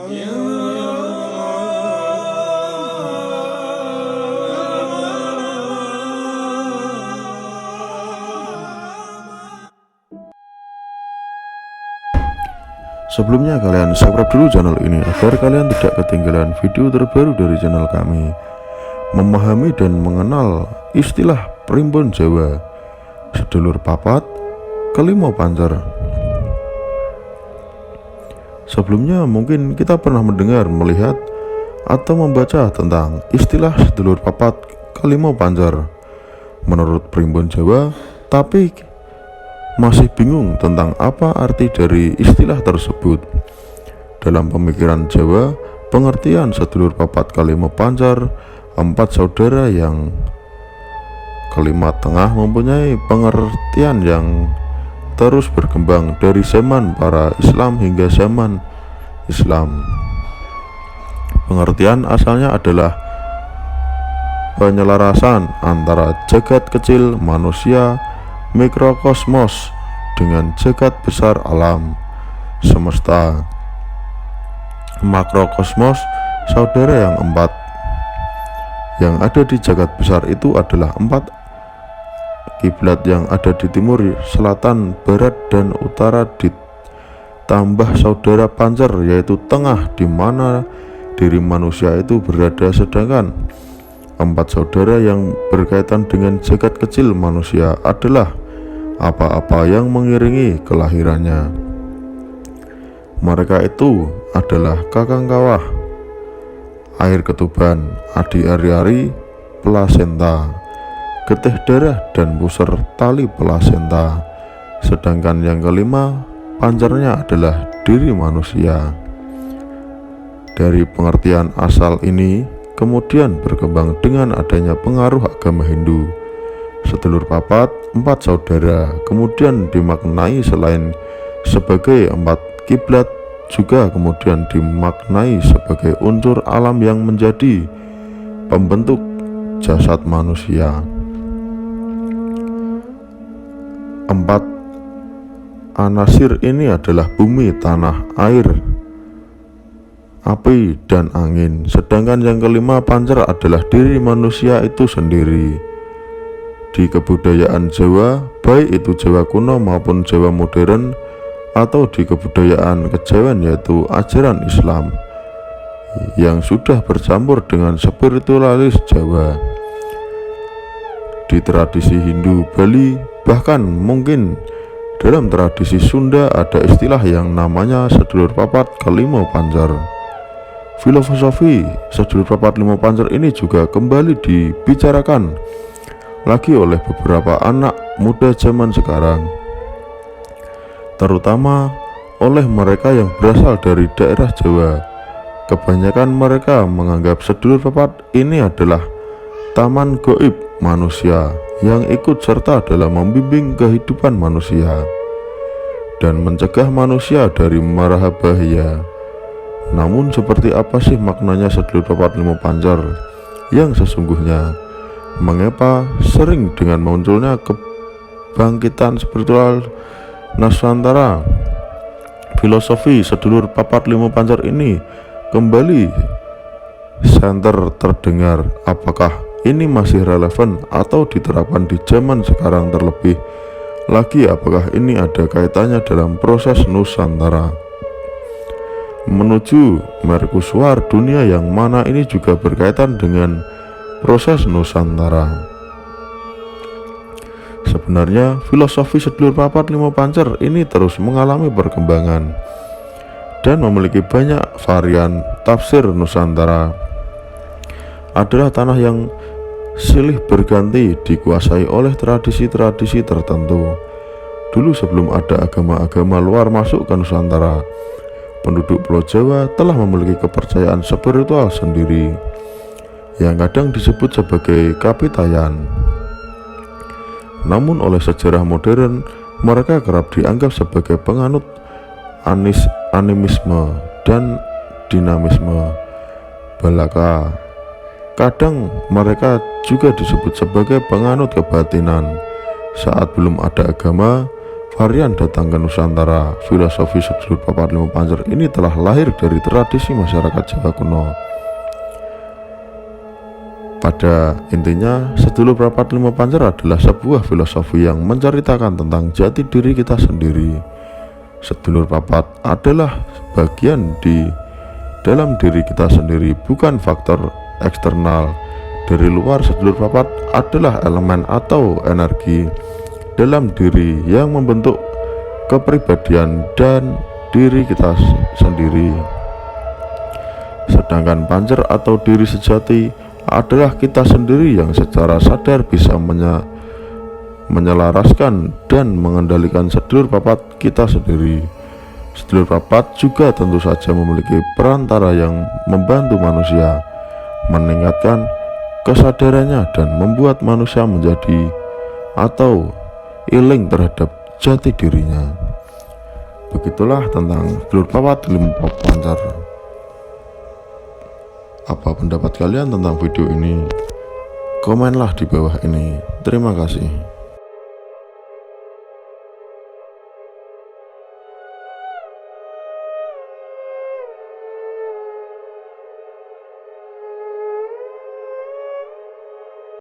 Sebelumnya kalian subscribe dulu channel ini agar kalian tidak ketinggalan video terbaru dari channel kami. Memahami dan mengenal istilah primbon Jawa, sedulur papat, kelima pancer. Sebelumnya mungkin kita pernah mendengar, melihat, atau membaca tentang istilah sedulur papat, kelima pancer menurut primbon Jawa, tapi masih bingung tentang apa arti dari istilah tersebut. Dalam pemikiran Jawa, pengertian sedulur papat kalima pancer, empat saudara yang kelima tengah, mempunyai pengertian yang terus berkembang dari zaman para Islam hingga zaman Islam. Pengertian asalnya adalah penyelarasan antara jagat kecil manusia mikrokosmos dengan jagat besar alam semesta makrokosmos. Saudara yang empat yang ada di jagat besar itu adalah empat kiblat yang ada di timur, selatan, barat, dan utara, ditambah saudara pancer yaitu tengah, di mana diri manusia itu berada. Sedangkan empat saudara yang berkaitan dengan jagat kecil manusia adalah apa-apa yang mengiringi kelahirannya. Mereka itu adalah kakang kawah, air ketuban, adi ari-ari, plasenta, getih darah, dan pusar tali plasenta. Sedangkan yang kelima pancernya adalah diri manusia. Dari pengertian asal ini kemudian berkembang dengan adanya pengaruh agama Hindu. Sedulur papat, empat saudara, kemudian dimaknai selain sebagai empat kiblat, juga kemudian dimaknai sebagai unsur alam yang menjadi pembentuk jasad manusia. Empat anasir ini adalah bumi, tanah, air, api, dan angin. Sedangkan yang kelima pancer adalah diri manusia itu sendiri. Di kebudayaan Jawa, baik itu Jawa kuno maupun Jawa modern, atau di kebudayaan kejawen yaitu ajaran Islam yang sudah bercampur dengan spiritualis Jawa. Di tradisi Hindu, Bali, bahkan mungkin dalam tradisi Sunda ada istilah yang namanya sedulur papat kelima pancer. Filosofi sedulur papat lima pancer ini juga kembali dibicarakan lagi oleh beberapa anak muda zaman sekarang, terutama oleh mereka yang berasal dari daerah Jawa. Kebanyakan mereka menganggap sedulur papat ini adalah taman gaib manusia yang ikut serta dalam membimbing kehidupan manusia dan mencegah manusia dari mara bahaya. Namun seperti apa sih maknanya sedulur papat lima pancer yang sesungguhnya? Mengapa sering dengan munculnya kebangkitan spiritual Nusantara, filosofi sedulur papat lima pancer ini kembali santer terdengar? Apakah ini masih relevan atau diterapkan di zaman sekarang? Terlebih lagi, apakah ini ada kaitannya dalam proses Nusantara menuju mercusuar dunia, yang mana ini juga berkaitan dengan proses Nusantara? Sebenarnya filosofi sedulur papat lima pancer ini terus mengalami perkembangan dan memiliki banyak varian. Tafsir Nusantara adalah tanah yang silih berganti dikuasai oleh tradisi-tradisi tertentu. Dulu sebelum ada agama-agama luar masuk ke Nusantara, penduduk Pulau Jawa telah memiliki kepercayaan spiritual sendiri yang kadang disebut sebagai kapitayan. Namun oleh sejarah modern, mereka kerap dianggap sebagai penganut animisme dan dinamisme belaka. Kadang mereka juga disebut sebagai penganut kebatinan. Saat belum ada agama, varian datang ke Nusantara. Filosofi sedulur papat lima pancer ini telah lahir dari tradisi masyarakat Jawa kuno. Pada intinya, sedulur papat lima pancer adalah sebuah filosofi yang menceritakan tentang jati diri kita sendiri. Sedulur papat adalah bagian di dalam diri kita sendiri, bukan faktor eksternal. Dari luar, sedulur papat adalah elemen atau energi dalam diri yang membentuk kepribadian dan diri kita sendiri. Sedangkan pancer atau diri sejati adalah kita sendiri yang secara sadar bisa menyelaraskan dan mengendalikan sedulur papat kita sendiri. Sedulur papat juga tentu saja memiliki perantara yang membantu manusia meningkatkan kesadarannya dan membuat manusia menjadi atau iling terhadap jati dirinya. Begitulah tentang sedulur papat lima pancer. Apa pendapat kalian tentang video ini? Komenlah di bawah ini. Terima kasih.